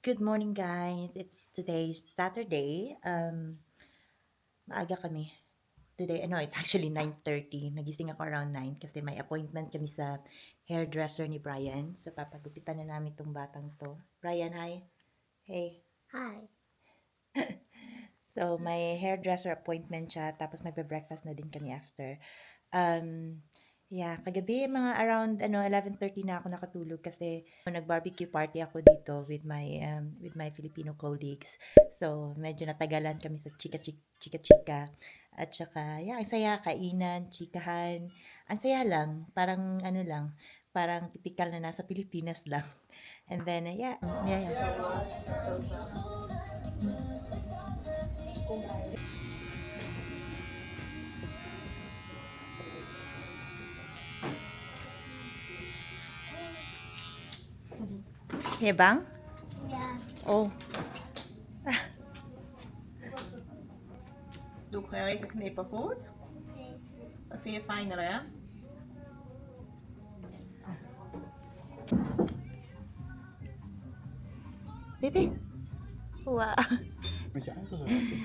Good morning, guys. It's today's Saturday. Maaga kami. Today, it's actually 9:30. Nagising ako around 9 kasi may appointment kami sa hairdresser ni Brian. So, papagupitan na namin tong batang to. Brian, hi. Hey. Hi. So, may hairdresser appointment siya. Tapos, magbe-breakfast na din kami after. Yeah, kagabi mga around 11:30 na ako nakatulog kasi nag-barbecue party ako dito with my Filipino colleagues. So, medyo natagalan kami sa chika-chika. At saka, yeah, ang saya, kainan, chikahan. Ang saya lang, parang lang, parang typical na nasa Pilipinas lang. And then, yeah. Hebang? Ja. Oh, Doe ik even knippen goed. Dat vind je fijner, hè? baby. Wow. Met je eigen zaken.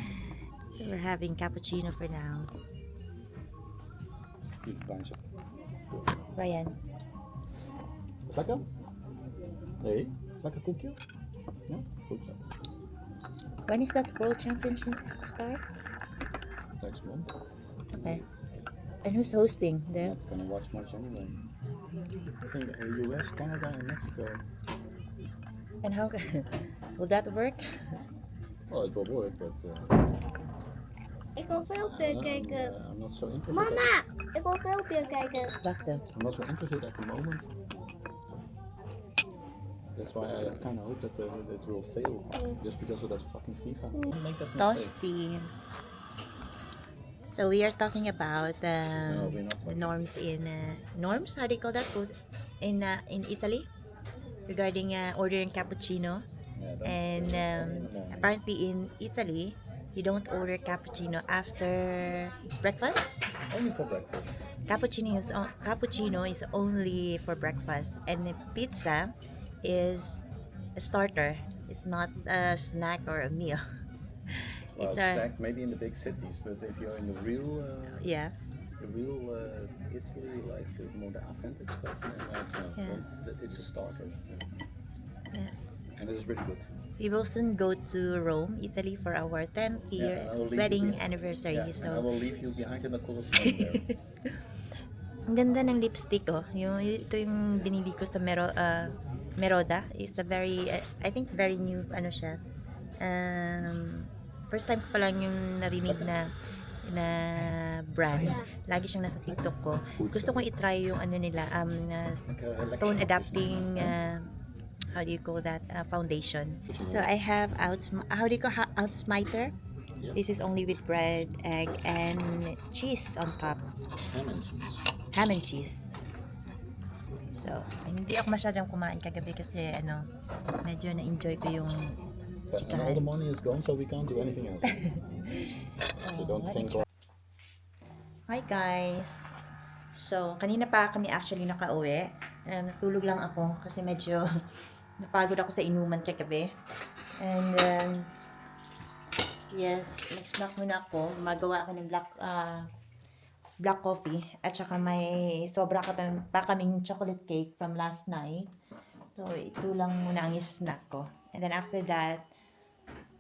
So, we're having cappuccino for now. Bijna zo. Brian. Lekker? Nee, lekker koekje? Ja, goed zo. When is that World Championship start? Next month. Okay. And who's hosting I'm there? not gonna watch much anyway. I think US, Canada and Mexico. And how will that work? Well, it will work, but Ik wil filmpje kijken. I'm not so interested. Mama, ik wil filmpje kijken. Wacht. I'm not so interested at the moment. That's why I kind of hope that it will fail, just because of that fucking FIFA. Make that mistake. Toasty. So we are talking about No, we're not the talking. norms in norms. How do you call that food in Italy regarding ordering cappuccino? Yeah, don't- And don't- apparently in Italy, you don't order cappuccino after breakfast. Only for breakfast. Cappuccino is only for breakfast, and the pizza is a starter. It's not a snack or a meal. Well, It's a stacked maybe in the big cities, but if you're in the real yeah. Italy, like more the authentic stuff, Yeah. it's a starter. Yeah. And it is really good. We will soon go to Rome, Italy for our 10th year I will leave wedding you anniversary. And I So will leave you behind in the Colosseum there. ang ganda ng lipstick oh. Ito yung binili ko sa Meroda. It's a very I think very new siya. First time ko pa lang yung narinig na brand. Lagi siyang nasa TikTok ko. Gusto kong i-try yung nila tone adapting how do you call that foundation. So I have how do you call Outsmiter? Yeah. This is only with bread, egg, and cheese on top. Ham and cheese. Ham and cheese. So, hindi ako masyadong kumain kagabi kasi medyo na-enjoy ko yung And all the money is gone, so we can't do anything else. So don't think. Hi guys! So, kanina pa kami actually nakauwi. Natulog lang ako kasi medyo napagod ako sa inuman kagabi. And yes, nag-snack muna ako. Gumagawa ako ng black coffee. At saka may sobra pa kaming chocolate cake from last night. So, ito lang muna ang snack ko. And then after that,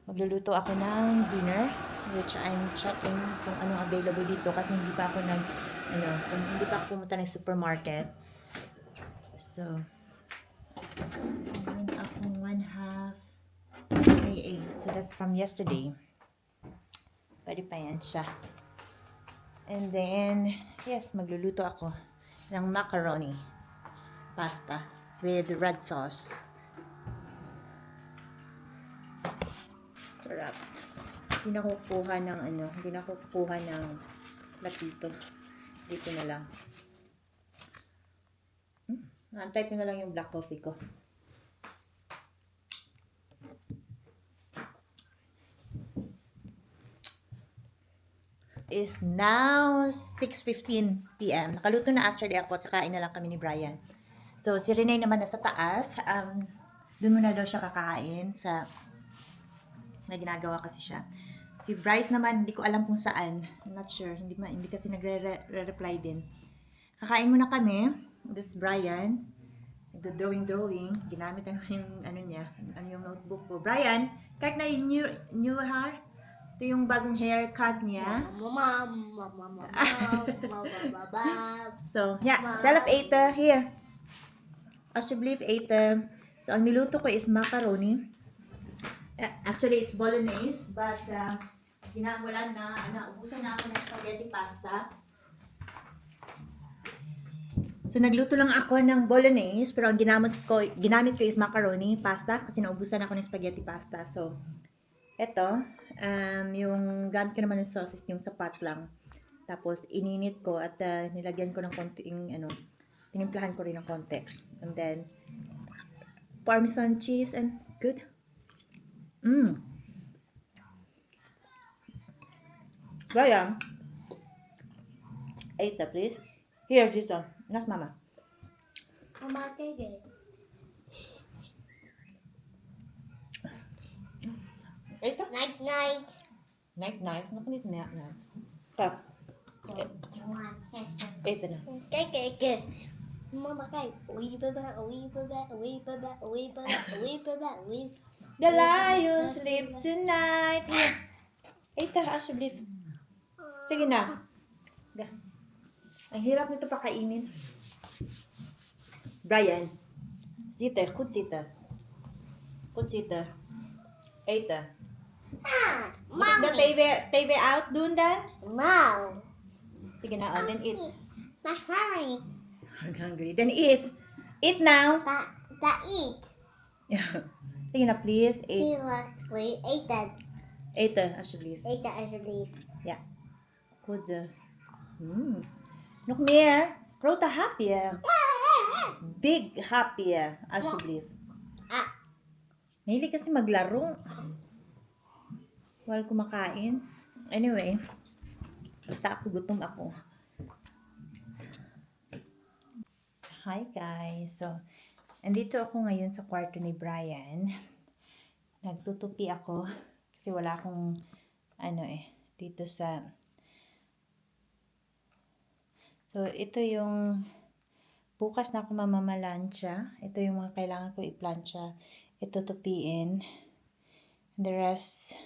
magluluto ako ng dinner, which I'm checking kung anong available dito kasi hindi pa ako hindi pa ako pumunta ng supermarket. So, meron akong 1/2 A8. So, that's from yesterday. Pwede pa yan siya. And then, yes, magluluto ako ng macaroni pasta with red sauce. Sarap. Hindi na ako kukuha ng platito. Dito na lang. Naantay ko na lang yung black coffee ko. Is now 6:15 p.m. Nakaluto na actually ako. Kakain na lang kami ni Brian. So, si Renee naman nasa taas. Doon muna daw siya kakain sa may ginagawa kasi siya. Si Bryce naman, hindi ko alam kung saan. I'm not sure. Hindi kasi nagre-reply din. Kakain muna kami. This Brian. Nagdo-drawing. Ginamit yung ano niya. Ano yung notebook ko. Brian, kahit na yung new hair. Ito yung bagong haircut niya. So, yeah. Self ate here. Ashley ate. So, ang niluto ko is macaroni. Actually, it's bolognese. But, wala na. Ubusan na ako ng spaghetti pasta. So, nagluto lang ako ng bolognese. Pero ang ginamit ko is macaroni pasta. Kasi naubusan ako ng spaghetti pasta. So, eto. Yung gamit ko naman ng sauces, yung sapat lang. Tapos, ininit ko at nilagyan ko ng konting, tinimplahan ko rin ng konti. And then, Parmesan cheese and good. Brian, Asa, please. Here, Gito. Nas mama. Mama, kaya. Asa? Night, night. Night. Nakunit na yan. Tap. Asa na. Kaya. Mama, kaya. Uwi baba. The lions sleep tonight. Here. Asa, Ashley. Sige na. Ang hirap nito pakainin. Brian. Zita, kutsita. Asa. The TV out doon dan? No. Sige na, then eat. My hurry. I'm hungry. Then eat. Eat now. Eat. Sige na, please. He Eat. was sleep. Ate that. Ashley. Ate that I should leave. Good. Nog meer. Grote hapje. Big hapje, alsjeblieft. Mahilig kasi maglaro. While kumakain. Anyway. Basta ako, gutom ako. Hi guys. So, andito ako ngayon sa kwarto ni Brian. Nagtutupi ako. Kasi wala akong, dito sa... So, ito yung bukas na ako mamamalansya. Ito yung mga kailangan ko i-plancha. Ito tupiin. The rest,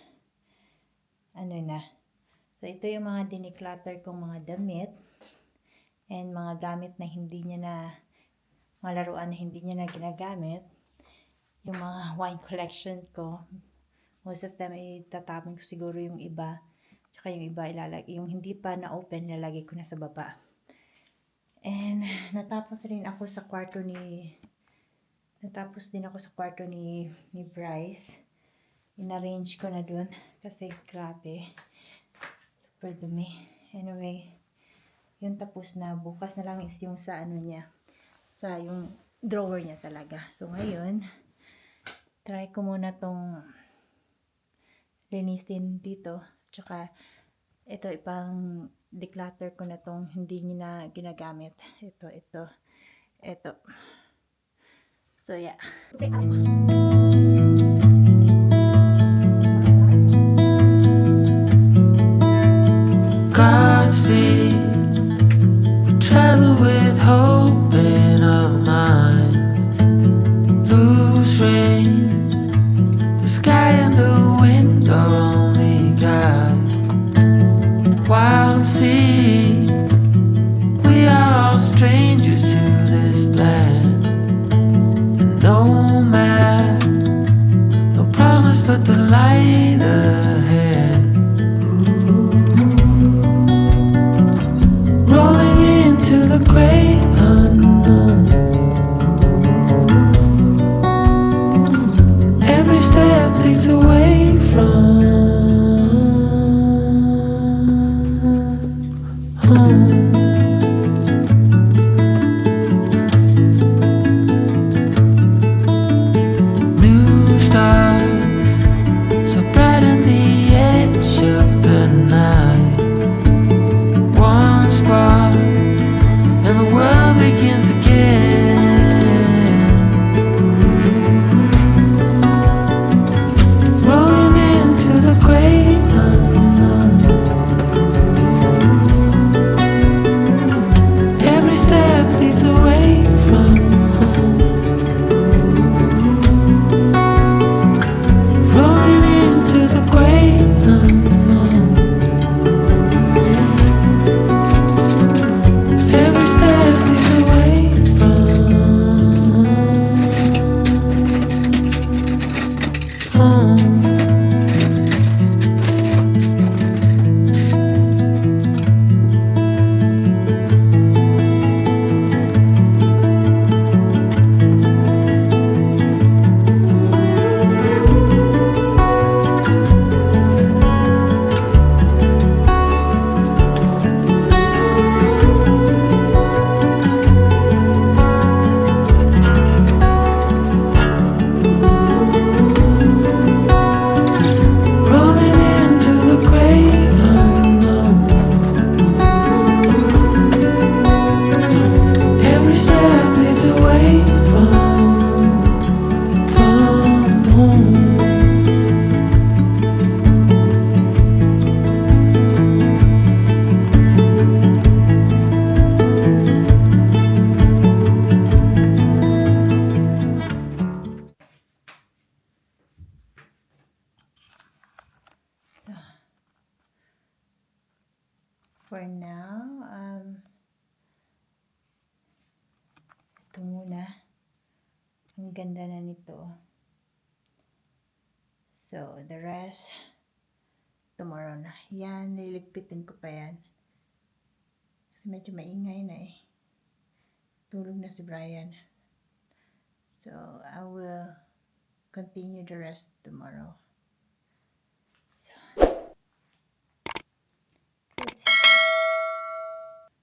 So, ito yung mga diniclutter kong mga damit. And mga gamit na hindi niya na, mga laruan na hindi niya na ginagamit. Yung mga wine collection ko. Most of them, itatapon ko siguro yung iba. Tsaka yung iba ilalagay. Yung hindi pa na-open, ilalagay ko na sa baba. And natapos din ako sa kwarto ni Bryce. In-arrange ko na dun kasi grabe. Super dumi. Anyway, yun tapos na. Bukas na lang is yung sa sa yung drawer niya talaga. So ngayon, try ko muna tong linisin dito. Tsaka ito ipang declutter ko na tong hindi niya na ginagamit. Ito. So yeah. Godspeed. We travel with hope in our minds. Loose rain. The sky and the wind are only guide. Wild sea, we are all strangers to this land, and no matter for now, ito muna. Ang ganda na nito. So, the rest, tomorrow na. Yan, niligpitin ko pa yan. Kasi medyo maingay na eh. Tulog na si Brian. So, I will continue the rest tomorrow.